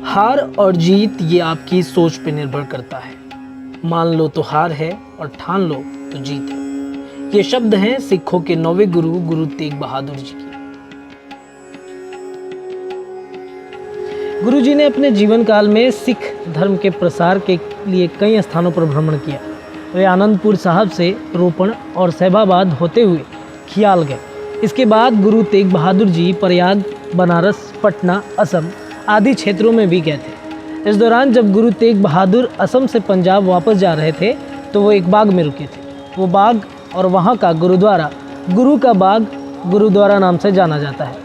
हार और जीत ये आपकी सोच पे निर्भर करता है। मान लो तो हार है और ठान लो तो जीत है। ये शब्द हैं सिखों के 9वें गुरु गुरु तेग बहादुर जी की। गुरु जी ने अपने जीवन काल में सिख धर्म के प्रसार के लिए कई स्थानों पर भ्रमण किया। वे आनंदपुर साहब से रोपण और सैबाबाद होते हुए खियाल गए। इसके बाद गुरु तेग बहादुर जी प्रयाग, बनारस, पटना, असम आदि क्षेत्रों में भी गए थे। इस दौरान जब गुरु तेग बहादुर असम से पंजाब वापस जा रहे थे तो वो एक बाग में रुके थे। वो बाग और वहाँ का गुरुद्वारा गुरु का बाग गुरुद्वारा नाम से जाना जाता है।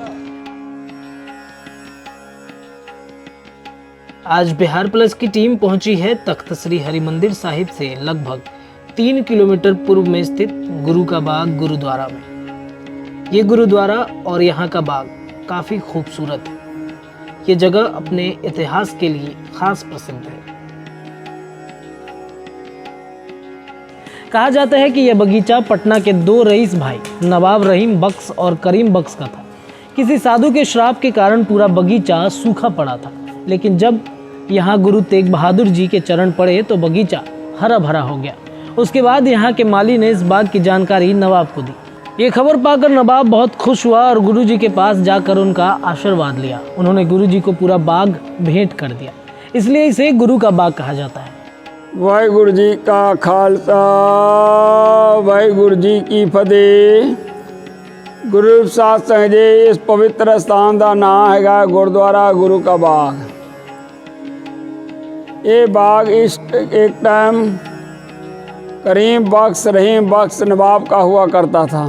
आज बिहार प्लस की टीम पहुंची है तख्त श्री हरिमंदिर साहिब से लगभग 3 किलोमीटर पूर्व में स्थित गुरु का बाग गुरुद्वारा में। ये गुरुद्वारा और यहाँ का बाग काफ़ी खूबसूरत है। ये जगह अपने इतिहास के लिए खास प्रसिद्ध है। कहा जाता है कि यह बगीचा पटना के 2 रईस भाई नवाब रहीम बख्श और करीम बख्श का था। किसी साधु के श्राप के कारण पूरा बगीचा सूखा पड़ा था, लेकिन जब यहाँ गुरु तेग बहादुर जी के चरण पड़े तो बगीचा हरा भरा हो गया। उसके बाद यहाँ के माली ने इस बाग की जानकारी नवाब को दी। ये खबर पाकर नवाब बहुत खुश हुआ और गुरु जी के पास जाकर उनका आशीर्वाद लिया। उन्होंने गुरु जी को पूरा बाग भेंट कर दिया, इसलिए इसे गुरु का बाग कहा जाता है। वाहिगुरु जी का खालसा, वाहिगुरु जी की फतेह। गुरु साथ संगे इस पवित्र स्थान का नाम है गुरुद्वारा गुरु का बाग। ये बाग एक टाइम करीम बख्श, रहीम बख्श नवाब का हुआ करता था।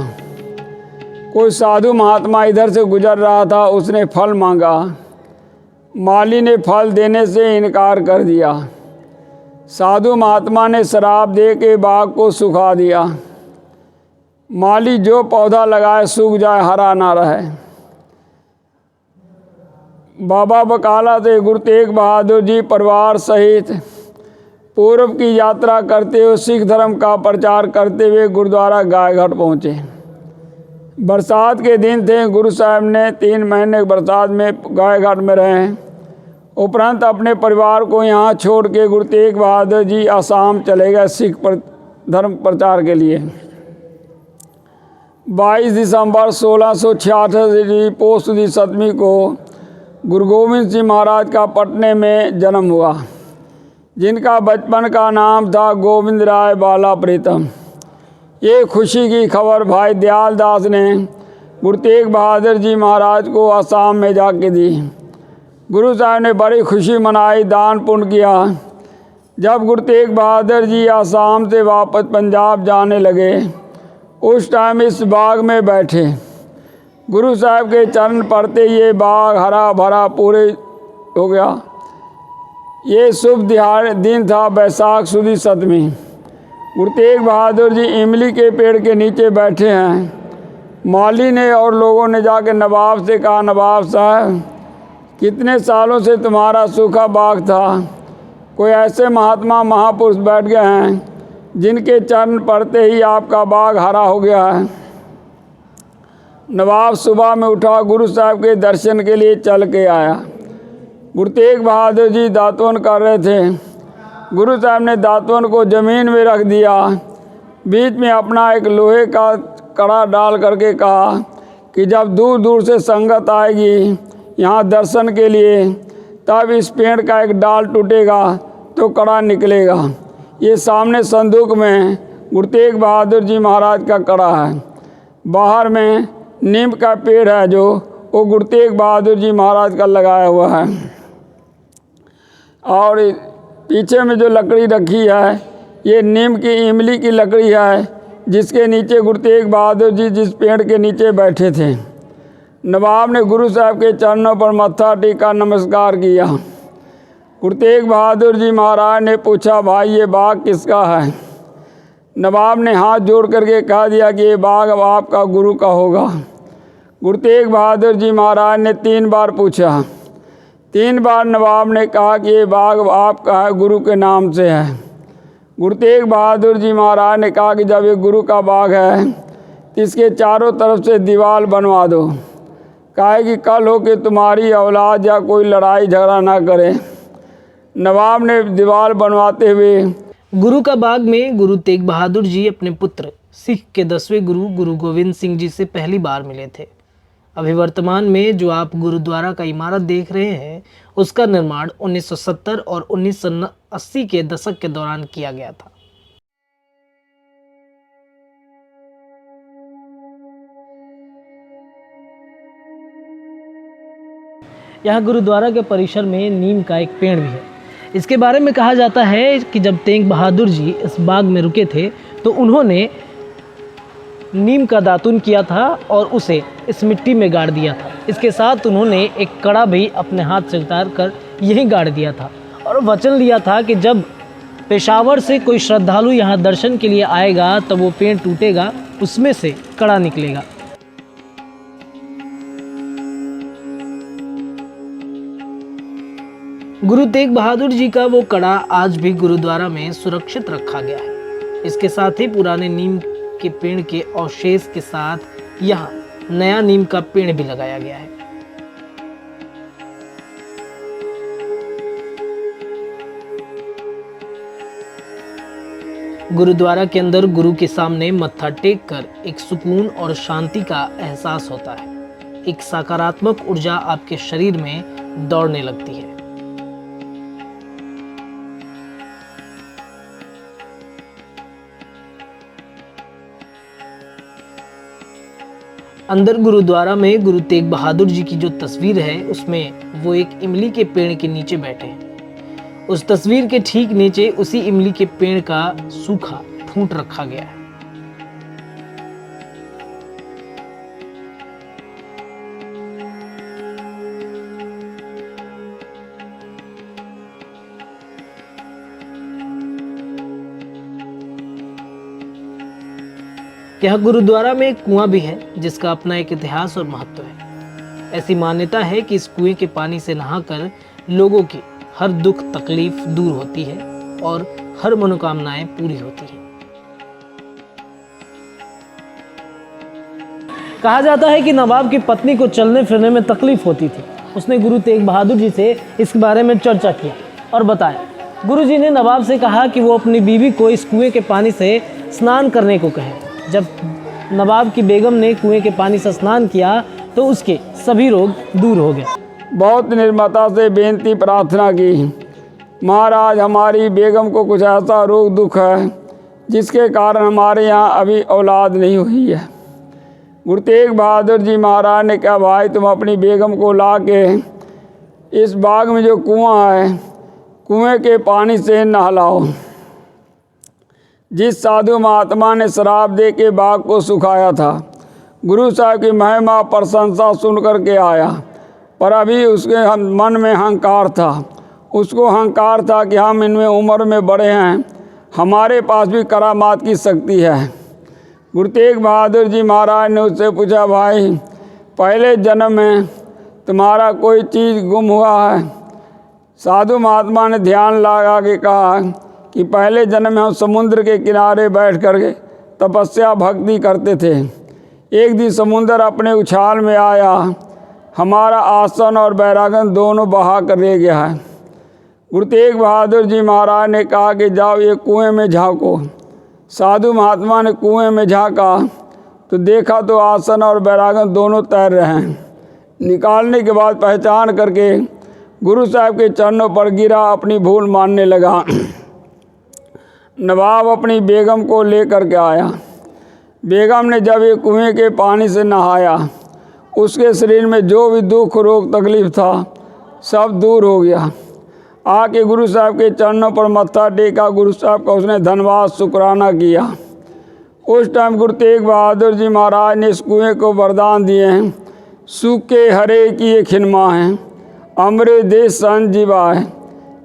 कोई साधु महात्मा इधर से गुजर रहा था, उसने फल मांगा। माली ने फल देने से इनकार कर दिया। साधु महात्मा ने शराब दे के बाग को सुखा दिया। माली जो पौधा लगाए सूख जाए, हरा ना रहे। बाबा बकाला से गुरु तेग बहादुर जी परिवार सहित पूर्व की यात्रा करते हुए सिख धर्म का प्रचार करते हुए गुरुद्वारा गायघाट पहुँचे। बरसात के दिन थे। गुरु साहब ने 3 महीने बरसात में गायघाट में रहे। उपरांत अपने परिवार को यहाँ छोड़ के गुरु तेग बहादुर जी आसाम चले गए सिख धर्म प्रचार के लिए। 22 दिसंबर 1666 पोष दी 7वीं को गुरु गोविंद सिंह महाराज का पटने में जन्म हुआ, जिनका बचपन का नाम था गोविंद राय बाला प्रीतम। ये खुशी की खबर भाई दयाल दास ने गुरु तेग बहादुर जी महाराज को आसाम में जाके दी। गुरु साहब ने बड़ी खुशी मनाई, दान पुण्य किया। जब गुरु तेग बहादुर जी आसाम से वापस पंजाब जाने लगे, उस टाइम इस बाग में बैठे। गुरु साहब के चरण पड़ते ये बाग हरा भरा पूरे हो गया। ये शुभ दिन था बैसाख सुदी 7वीं। गुरु तेग बहादुर जी इमली के पेड़ के नीचे बैठे हैं। माली ने और लोगों ने जाके नवाब से कहा, नवाब साहब कितने सालों से तुम्हारा सूखा बाग था, कोई ऐसे महात्मा महापुरुष बैठ गए हैं जिनके चरण पड़ते ही आपका बाग हरा हो गया है। नवाब सुबह में उठा, गुरु साहब के दर्शन के लिए चल के आया। गुरु तेग बहादुर जी दातवन कर रहे थे। गुरु साहब ने दातवन को ज़मीन में रख दिया। बीच में अपना एक लोहे का कड़ा डाल करके कहा कि जब दूर दूर से संगत आएगी यहाँ दर्शन के लिए, तब इस पेड़ का एक डाल टूटेगा तो कड़ा निकलेगा। ये सामने संदूक में गुरु तेग बहादुर जी महाराज का कड़ा है। बाहर में नीम का पेड़ है जो वो गुरु तेग बहादुर जी महाराज का लगाया हुआ है। और पीछे में जो लकड़ी रखी है ये नीम की इमली की लकड़ी है, जिसके नीचे गुरु तेग बहादुर जी जिस पेड़ के नीचे बैठे थे। नवाब ने गुरु साहब के चरणों पर मत्था टेका, नमस्कार किया। गुरु तेग बहादुर जी महाराज ने पूछा, भाई ये बाग किसका है? नवाब ने हाथ जोड़ करके कह दिया कि ये बाग अब आपका गुरु का होगा। गुरु तेग बहादुर जी महाराज ने 3 बार पूछा। 3 बार नवाब ने कहा कि ये बाग आपका है, गुरु के नाम से है। गुरु तेग बहादुर जी महाराज ने कहा कि जब ये गुरु का बाग है तो इसके चारों तरफ से दीवार बनवा दो। काहे कि कल हो कि तुम्हारी औलाद या कोई लड़ाई झगड़ा ना करे। नवाब ने दीवार बनवाते हुए गुरु का बाग में गुरु तेग बहादुर जी अपने पुत्र सिख के 10वें गुरु गुरु गोविंद सिंह जी से पहली बार मिले थे। अभी वर्तमान में जो आप गुरुद्वारा का इमारत देख रहे हैं, उसका निर्माण 1970 और 1980 के दशक के दौरान किया गया था। यहाँ गुरुद्वारा के परिसर में नीम का एक पेड़ भी है। इसके बारे में कहा जाता है कि जब तेग बहादुर जी इस बाग में रुके थे तो उन्होंने नीम का दातुन किया था और उसे इस मिट्टी में गाड़ दिया था। इसके साथ उन्होंने एक कड़ा भी अपने हाथ से उतार कर यहीं गाड़ दिया था और वचन लिया था कि जब पेशावर से कोई श्रद्धालु यहाँ दर्शन के लिए आएगा तब वो पेड़ टूटेगा, उसमें से कड़ा निकलेगा। गुरु तेग बहादुर जी का वो कड़ा आज भी गुरुद्वारा में सुरक्षित रखा गया है। इसके साथ ही पुराने नीम के पेड़ के अवशेष के साथ यहाँ नया नीम का पेड़ भी लगाया गया है। गुरुद्वारा के अंदर गुरु के सामने मत्था टेक कर एक सुकून और शांति का एहसास होता है। एक सकारात्मक ऊर्जा आपके शरीर में दौड़ने लगती है। अंदर गुरुद्वारा में गुरु तेग बहादुर जी की जो तस्वीर है, उसमें वो एक इमली के पेड़ के नीचे बैठे हैं। उस तस्वीर के ठीक नीचे उसी इमली के पेड़ का सूखा फूंट रखा गया है। यह गुरुद्वारा में एक कुआं भी है जिसका अपना एक इतिहास और महत्व है। ऐसी मान्यता है कि इस कुएं के पानी से नहाकर लोगों की हर दुख तकलीफ दूर होती है और हर मनोकामनाएं पूरी होती हैं। कहा जाता है कि नवाब की पत्नी को चलने फिरने में तकलीफ होती थी। उसने गुरु तेग बहादुर जी से इस बारे में चर्चा किया और बताया। गुरु जी ने नवाब से कहा कि वो अपनी बीवी को इस कुएं के पानी से स्नान करने को कहे। जब नवाब की बेगम ने कुएं के पानी से स्नान किया तो उसके सभी रोग दूर हो गए। बहुत निर्ममता से बेनती प्रार्थना की, महाराज हमारी बेगम को कुछ ऐसा रोग दुख है जिसके कारण हमारे यहाँ अभी औलाद नहीं हुई है। गुरु तेग बहादुर जी महाराज ने कहा, भाई तुम अपनी बेगम को ला के इस बाग में जो कुआं है, कुएं के पानी से नहलाओ। जिस साधु महात्मा ने शराब दे के बाग को सुखाया था, गुरु साहब की महिमा प्रशंसा सुन कर के आया, पर अभी उसके मन में अहंकार था। उसको अहंकार था कि हम इनमें उम्र में बड़े हैं, हमारे पास भी करामात की शक्ति है। गुरु तेग बहादुर जी महाराज ने उससे पूछा, भाई पहले जन्म में तुम्हारा कोई चीज़ गुम हुआ है? साधु महात्मा ने ध्यान लगा के कहा कि पहले जन्म में हम समुद्र के किनारे बैठ कर के तपस्या भक्ति करते थे। एक दिन समुद्र अपने उछाल में आया, हमारा आसन और बैरागन दोनों बहा कर ले गया है। गुरु तेग बहादुर जी महाराज ने कहा कि जाओ ये कुएं में झांको। साधु महात्मा ने कुएं में झांका तो देखा तो आसन और बैरागन दोनों तैर रहे हैं। निकालने के बाद पहचान करके गुरु साहब के चरणों पर गिरा, अपनी भूल मानने लगा। नवाब अपनी बेगम को लेकर के आया। बेगम ने जब ये कुएं के पानी से नहाया, उसके शरीर में जो भी दुख रोग तकलीफ था सब दूर हो गया। आके गुरु साहब के चरणों पर मत्था टेका, गुरु साहब का उसने धन्यवाद शुक्राना किया। उस टाइम गुरु तेग बहादुर जी महाराज ने इस कुएं को वरदान दिए हैं, सूखे हरे की ये खिनमा है, अमरे देश संजीवाय,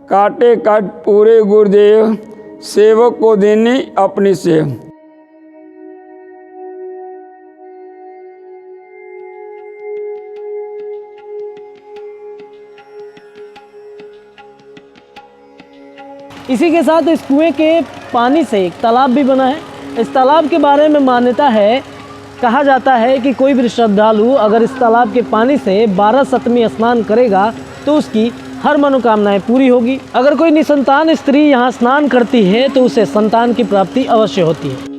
काटे काट पूरे गुरुदेव, सेवक को देनी अपनी सेव। इसी के साथ इस कुएं के पानी से एक तालाब भी बना है। इस तालाब के बारे में मान्यता है कहा जाता है कि कोई भी श्रद्धालु अगर इस तालाब के पानी से 12 सतमी स्नान करेगा तो उसकी हर मनोकामनाएं पूरी होगी। अगर कोई निसंतान स्त्री यहाँ स्नान करती है तो उसे संतान की प्राप्ति अवश्य होती है।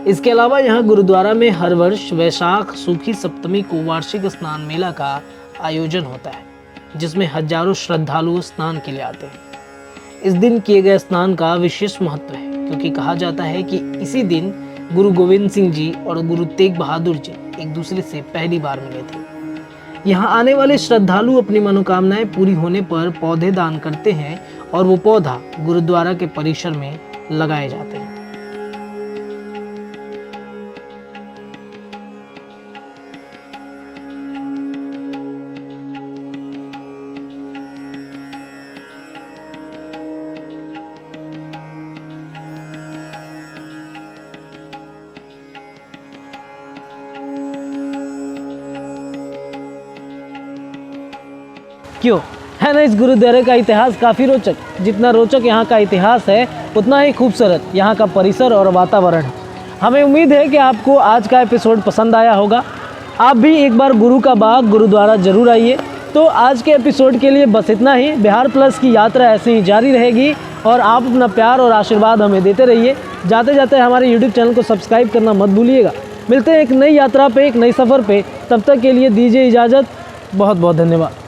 इसके अलावा यहाँ गुरुद्वारा में हर वर्ष वैशाख सूखी सप्तमी को वार्षिक स्नान मेला का आयोजन होता है, जिसमें हजारों श्रद्धालु स्नान के लिए आते हैं। इस दिन किए गए स्नान का विशेष महत्व है, क्योंकि कहा जाता है कि इसी दिन गुरु गोविंद सिंह जी और गुरु तेग बहादुर जी एक दूसरे से पहली बार मिले थे। यहाँ आने वाले श्रद्धालु अपनी मनोकामनाएं पूरी होने पर पौधे दान करते हैं और वो पौधा गुरुद्वारा के परिसर में लगाए जाते हैं। क्यों है ना इस गुरुद्वारे का इतिहास काफ़ी रोचक। जितना रोचक यहाँ का इतिहास है उतना ही खूबसूरत यहाँ का परिसर और वातावरण है। हमें उम्मीद है कि आपको आज का एपिसोड पसंद आया होगा। आप भी एक बार गुरु का बाग गुरुद्वारा जरूर आइए। तो आज के एपिसोड के लिए बस इतना ही। बिहार प्लस की यात्रा ऐसे ही जारी रहेगी और आप अपना प्यार और आशीर्वाद हमें देते रहिए। जाते जाते हमारे यूट्यूब चैनल को सब्सक्राइब करना मत भूलिएगा। मिलते हैं एक नई यात्रा पे, एक नई सफ़र पे। तब तक के लिए दीजिए इजाज़त। बहुत बहुत धन्यवाद।